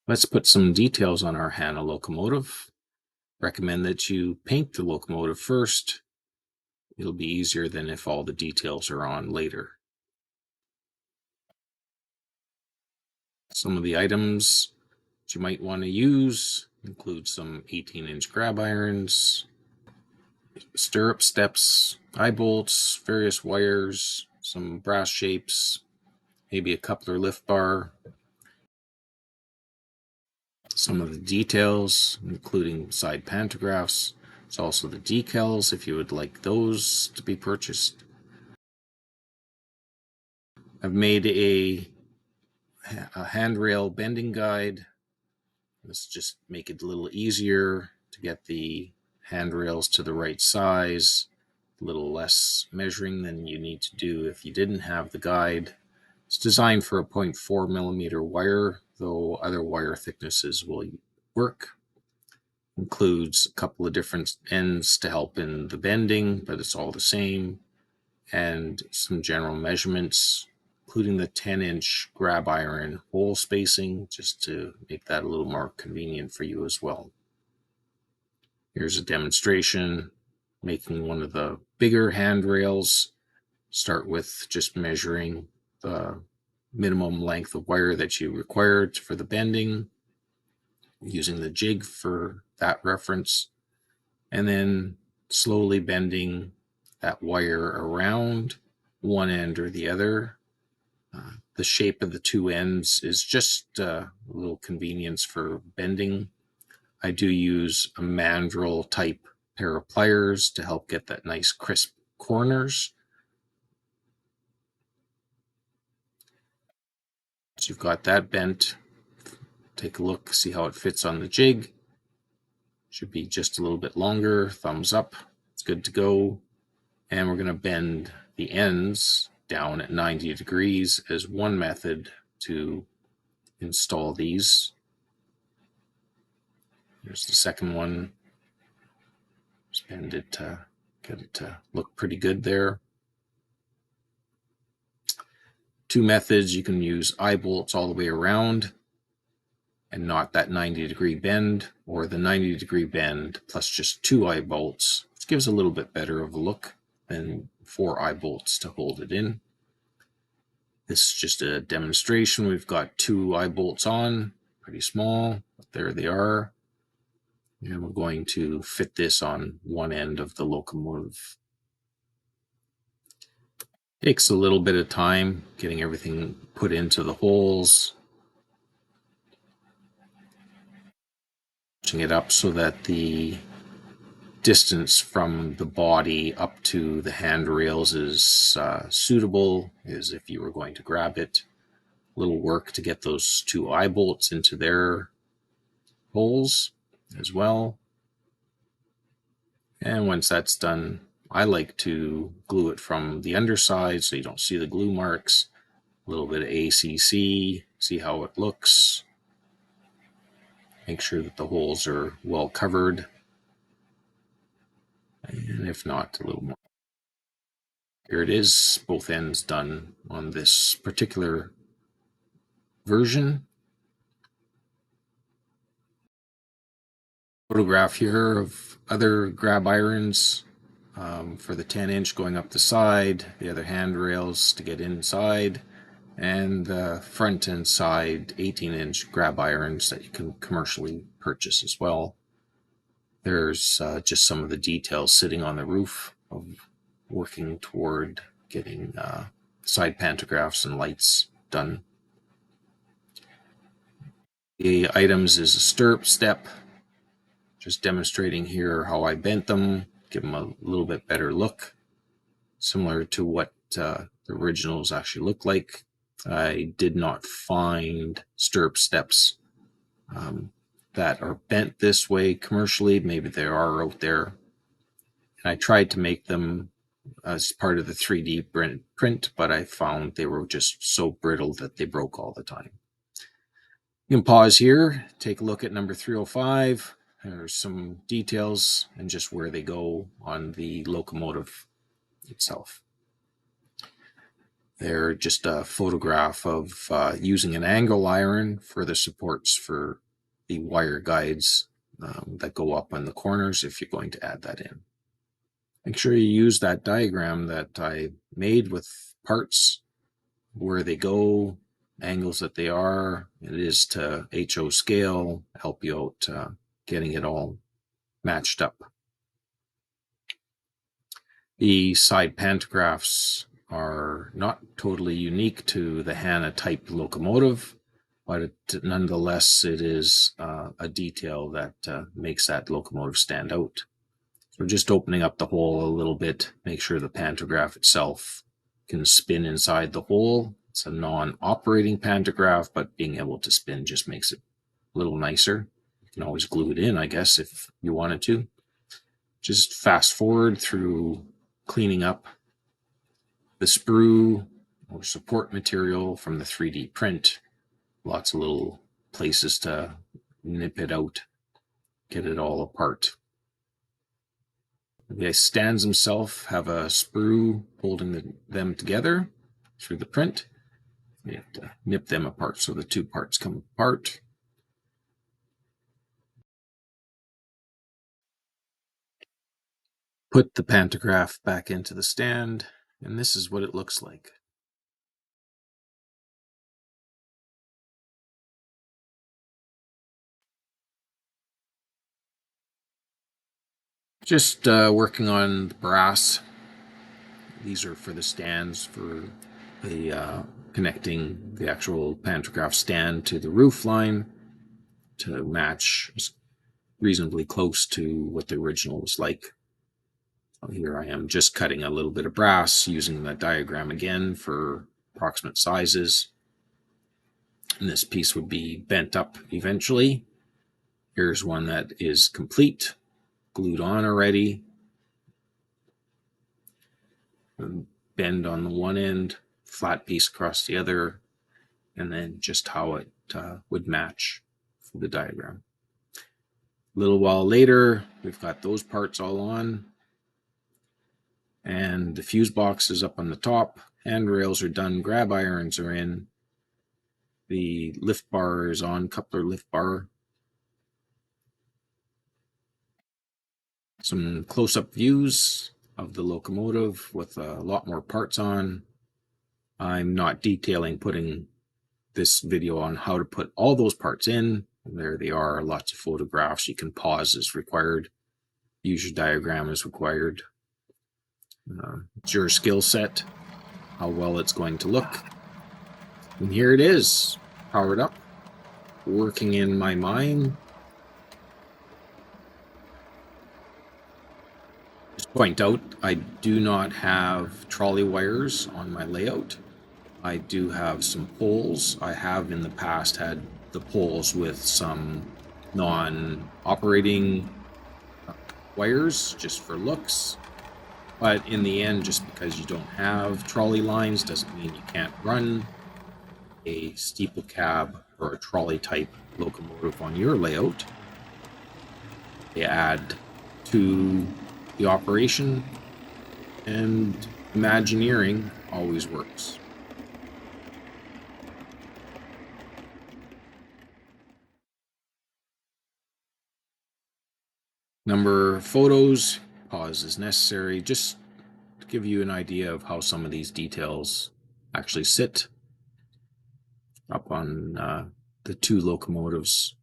Let's put some details on our Hanna locomotive. Recommend that you paint the locomotive first. It'll be easier than if all the details are on later. Some of the items that you might want to use include some 18-inch grab irons, stirrup steps, eye bolts, various wires, some brass shapes, maybe a coupler lift bar. Some of the details, including side pantographs. It's also the decals if you would like those to be purchased. I've made a handrail bending guide. Let's just make it a little easier to get the handrails to the right size, a little less measuring than you need to do if you didn't have the guide. It's designed for a 0.4 millimeter wire, though other wire thicknesses will work. Includes a couple of different ends to help in the bending, but it's all the same, and some general measurements, including the 10-inch grab iron hole spacing, just to make that a little more convenient for you as well. Here's a demonstration making one of the bigger handrails. Start with just measuring the minimum length of wire that you required for the bending, using the jig for that reference, and then slowly bending that wire around one end or the other. The shape of the two ends is just a little convenience for bending. I do use a mandrel type pair of pliers to help get that nice crisp corners. Once you've got that bent, take a look, see how it fits on the jig. Should be just a little bit longer. Thumbs up. It's good to go. And we're going to bend the ends down at 90 degrees as one method to install these. Here's the second one. Just bend it to get it to look pretty good there. Two methods. You can use eye bolts all the way around and not that 90-degree bend, or the 90-degree bend plus just two eye bolts, which gives a little bit better of a look than 4 eye bolts to hold it in. This is just a demonstration. We've got 2 eye bolts on, pretty small, but there they are. And we're going to fit this on one end of the locomotive. Takes a little bit of time getting everything put into the holes. It up so that the distance from the body up to the handrails is suitable, as if you were going to grab it. A little work to get those 2 eye bolts into their holes as well. And once that's done, I like to glue it from the underside so you don't see the glue marks. A little bit of ACC, see how it looks. Make sure that the holes are well covered. And if not, a little more. Here it is, both ends done on this particular version. Photograph here of other grab irons for the 10-inch going up the side, the other handrails to get inside, and the front and side 18-inch grab irons that you can commercially purchase as well. There's just some of the details sitting on the roof of working toward getting side pantographs and lights done. The items is a stirrup step, just demonstrating here how I bent them, give them a little bit better look, similar to what the originals actually look like. I did not find stirrup steps that are bent this way commercially. Maybe they are out there. And I tried to make them as part of the 3D print, but I found they were just so brittle that they broke all the time. You can pause here, take a look at number 305. There's some details and just where they go on the locomotive itself. They're just a photograph of using an angle iron for the supports for the wire guides that go up on the corners if you're going to add that in. Make sure you use that diagram that I made with parts, where they go, angles that they are. It is to HO scale, help you out getting it all matched up. The side pantographs are not totally unique to the Hanna type locomotive, but nonetheless it is a detail that makes that locomotive stand out. So just opening up the hole a little bit, make sure the pantograph itself can spin inside the hole. It's a non-operating pantograph, but being able to spin just makes it a little nicer. You can always glue it in, I guess, if you wanted to. Just fast forward through cleaning up the sprue or support material from the 3D print. Lots of little places to nip it out, get it all apart. The stands themselves have a sprue holding them together through the print. You have to nip them apart so the two parts come apart. Put the pantograph back into the stand, and this is what it looks like. Just working on the brass. These are for the stands for the connecting the actual pantograph stand to the roof line to match reasonably close to what the original was like. Here I am just cutting a little bit of brass using that diagram again for approximate sizes. And this piece would be bent up eventually. Here's one that is complete, glued on already. Bend on the one end, flat piece across the other, and then just how it would match for the diagram. A little while later, we've got those parts all on, and the fuse box is up on the top. Handrails are done, grab irons are in. The lift bar is on, coupler lift bar. Some close-up views of the locomotive with a lot more parts on. I'm not detailing putting this video on how to put all those parts in. There they are, lots of photographs. You can pause as required. Use your diagram as required. It's your skill set, how well it's going to look. And here it is, powered up, working in my mind. Just point out, I do not have trolley wires on my layout. I do have some poles. I have in the past had the poles with some non-operating wires just for looks. But in the end, just because you don't have trolley lines doesn't mean you can't run a steeple cab or a trolley type locomotive on your layout. They add to the operation, and Imagineering always works. Number of photos, pause is necessary, just to give you an idea of how some of these details actually sit up on the two locomotives